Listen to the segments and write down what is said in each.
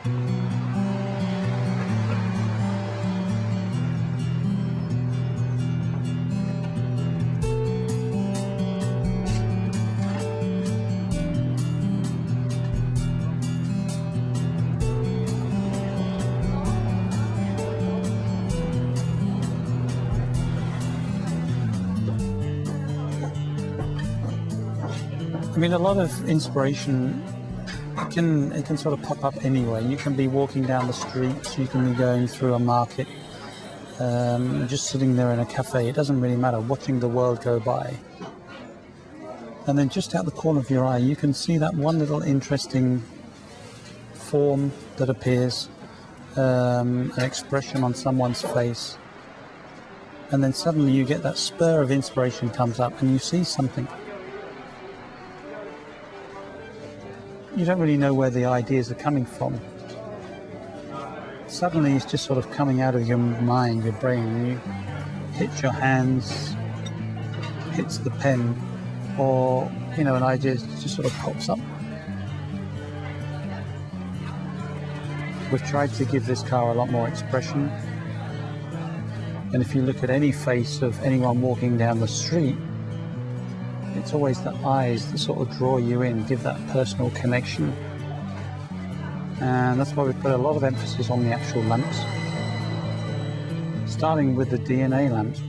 I mean, a lot of inspiration, it can sort of pop up anywhere. You can be walking down the street, you can be going through a market, just sitting there in a cafe. It doesn't really matter, watching the world go by. And then just out the corner of your eye, you can see that one little interesting form that appears, an expression on someone's face. And then suddenly you get that spur of inspiration comes up and you see something. You don't really know where the ideas are coming from. Suddenly it's just sort of coming out of your mind, your brain, and you hit your hands, hits the pen, or, an idea just sort of pops up. We've tried to give this car a lot more expression. And if you look at any face of anyone walking down the street, it's always the eyes that sort of draw you in, give that personal connection. And that's why we put a lot of emphasis on the actual lamps. Starting with the DNA lamps.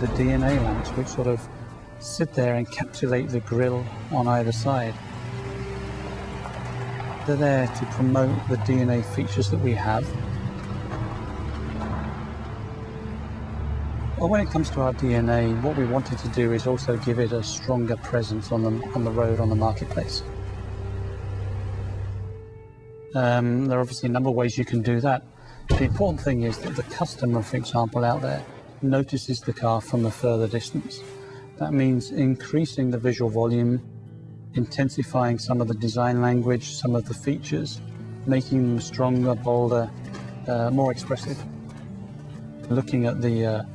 The DNA lamps, which sort of sit there and encapsulate the grille on either side. They're there to promote the DNA features that we have. Well, when it comes to our DNA, what we wanted to do is also give it a stronger presence on the road, on the marketplace. There are obviously a number of ways you can do that. The important thing is that the customer, for example, out there, notices the car from a further distance. That means increasing the visual volume, intensifying some of the design language, some of the features, making them stronger, bolder, more expressive. Looking at the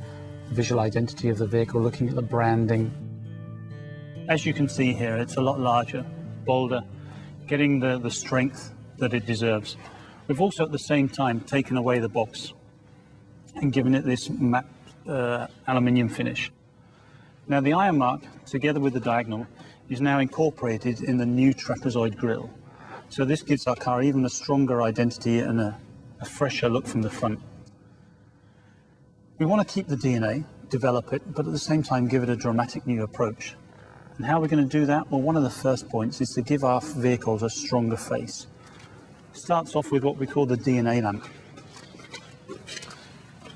visual identity of the vehicle, looking at the branding. As you can see here, it's a lot larger, bolder, getting the strength that it deserves. We've also at the same time taken away the box and given it this matte aluminium finish. Now the iron mark, together with the diagonal, is now incorporated in the new trapezoid grille. So this gives our car even a stronger identity and a fresher look from the front. We want to keep the DNA, develop it, but at the same time give it a dramatic new approach. And how we're going to do that? Well, one of the first points is to give our vehicles a stronger face. It starts off with what we call the DNA lamp.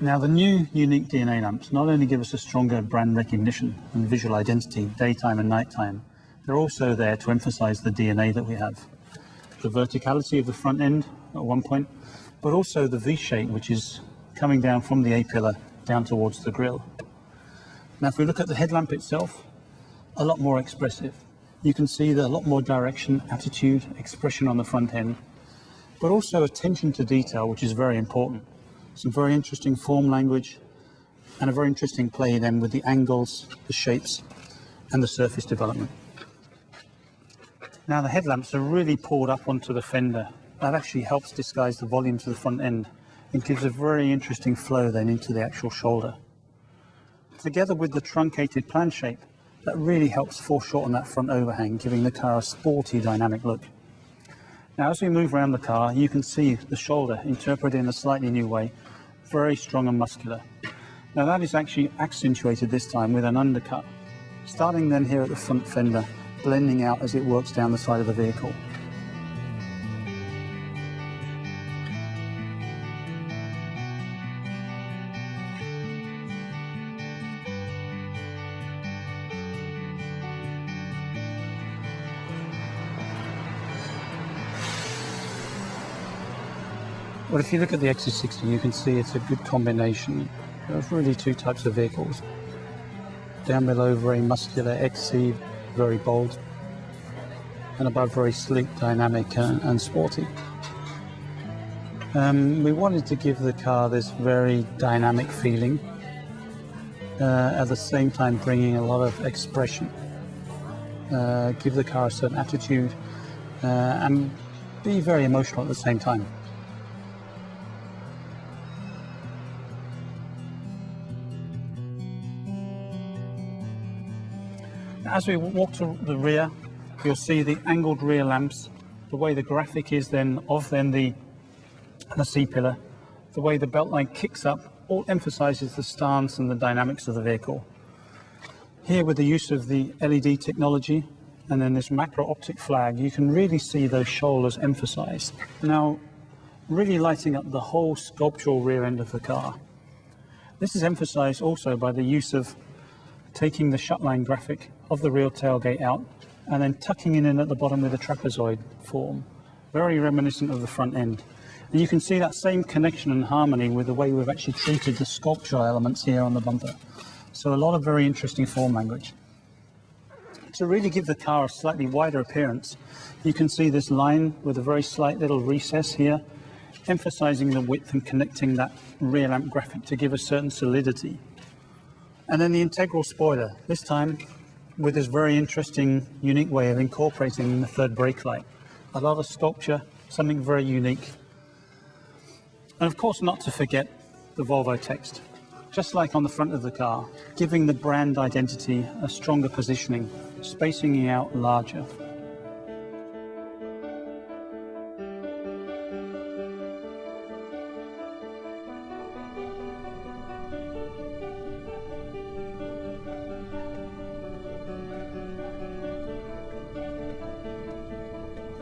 Now the new unique DNA lamps not only give us a stronger brand recognition and visual identity, daytime and nighttime, they're also there to emphasize the DNA that we have. The verticality of the front end at one point, but also the V shape, which is coming down from the A-pillar down towards the grille. Now if we look at the headlamp itself, a lot more expressive. You can see a lot more direction, attitude, expression on the front end, but also attention to detail, which is very important. Some very interesting form language and a very interesting play then with the angles, the shapes and the surface development. Now the headlamps are really pulled up onto the fender. That actually helps disguise the volume to the front end and gives a very interesting flow then into the actual shoulder. Together with the truncated plan shape, that really helps foreshorten that front overhang, giving the car a sporty, dynamic look. Now as we move around the car, you can see the shoulder interpreted in a slightly new way, very strong and muscular. Now that is actually accentuated this time with an undercut, starting then here at the front fender, blending out as it works down the side of the vehicle. Well, if you look at the XC60, you can see it's a good combination of really two types of vehicles. Down below, very muscular XC, very bold, and above, very sleek, dynamic and sporty. We wanted to give the car this very dynamic feeling, at the same time bringing a lot of expression, give the car a certain attitude, and be very emotional at the same time. As we walk to the rear, you'll see the angled rear lamps, the way the graphic is then the C-pillar, the way the beltline kicks up, all emphasizes the stance and the dynamics of the vehicle. Here, with the use of the LED technology and then this macro optic flag, you can really see those shoulders emphasized. Now, really lighting up the whole sculptural rear end of the car. This is emphasized also by the use of taking the shutline graphic of the rear tailgate out and then tucking it in at the bottom with a trapezoid form, very reminiscent of the front end. And you can see that same connection and harmony with the way we've actually treated the sculptural elements here on the bumper. So a lot of very interesting form language. To really give the car a slightly wider appearance, you can see this line with a very slight little recess here, emphasizing the width and connecting that rear lamp graphic to give a certain solidity. And then the integral spoiler, this time with this very interesting, unique way of incorporating the third brake light. A lot of sculpture, something very unique. And of course, not to forget the Volvo text, just like on the front of the car, giving the brand identity a stronger positioning, spacing it out larger.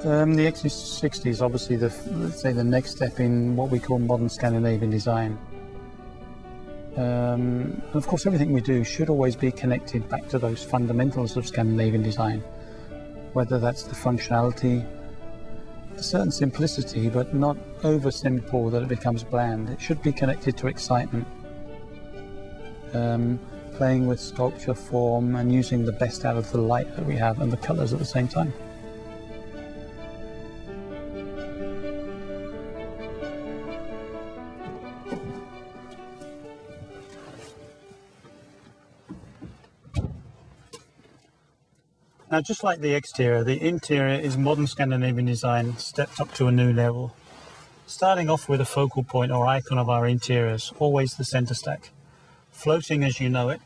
The XC60 is obviously let's say the next step in what we call modern Scandinavian design. Of course, everything we do should always be connected back to those fundamentals of Scandinavian design, whether that's the functionality, a certain simplicity, but not over simple that it becomes bland. It should be connected to excitement, playing with sculpture, form, and using the best out of the light that we have and the colors at the same time. Now, just like the exterior, the interior is modern Scandinavian design stepped up to a new level. Starting off with a focal point or icon of our interiors, always the center stack. Floating as you know it,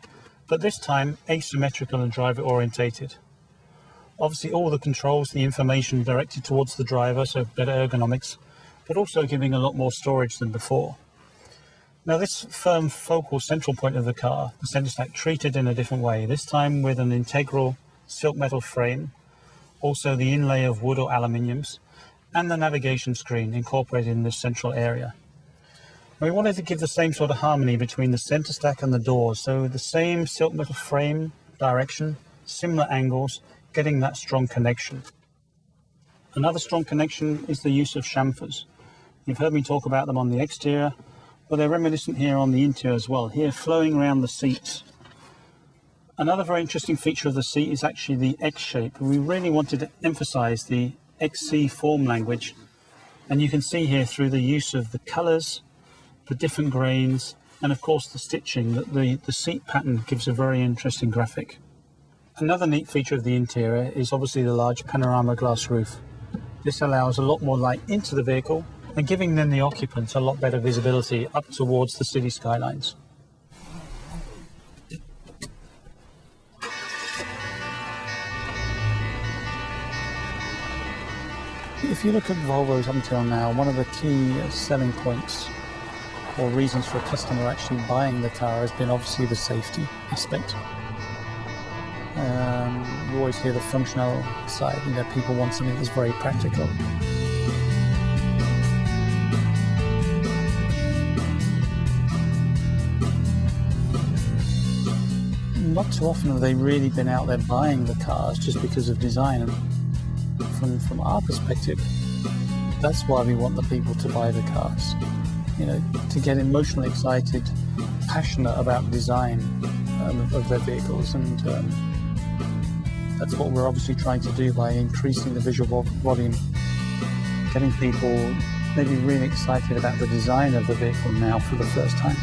but this time asymmetrical and driver orientated. Obviously all the controls, the information directed towards the driver, so better ergonomics, but also giving a lot more storage than before. Now this firm focal central point of the car, the center stack, treated in a different way, this time with an integral silk metal frame, also the inlay of wood or aluminiums, and the navigation screen incorporated in this central area. And we wanted to give the same sort of harmony between the center stack and the doors, so the same silk metal frame direction, similar angles, getting that strong connection. Another strong connection is the use of chamfers. You've heard me talk about them on the exterior, but they're reminiscent here on the interior as well, here flowing around the seats. Another very interesting feature of the seat is actually the X shape. We really wanted to emphasize the XC form language, and you can see here through the use of the colors, the different grains, and of course the stitching, that the seat pattern gives a very interesting graphic. Another neat feature of the interior is obviously the large panorama glass roof. This allows a lot more light into the vehicle and giving then the occupants a lot better visibility up towards the city skylines. If you look at Volvos up until now, one of the key selling points or reasons for a customer actually buying the car has been obviously the safety aspect. You always hear the functional side, people want something that's very practical. Not too often have they really been out there buying the cars just because of design. And from our perspective, that's why we want the people to buy the cars. To get emotionally excited, passionate about design of their vehicles, and that's what we're obviously trying to do by increasing the visual volume, getting people maybe really excited about the design of the vehicle now for the first time.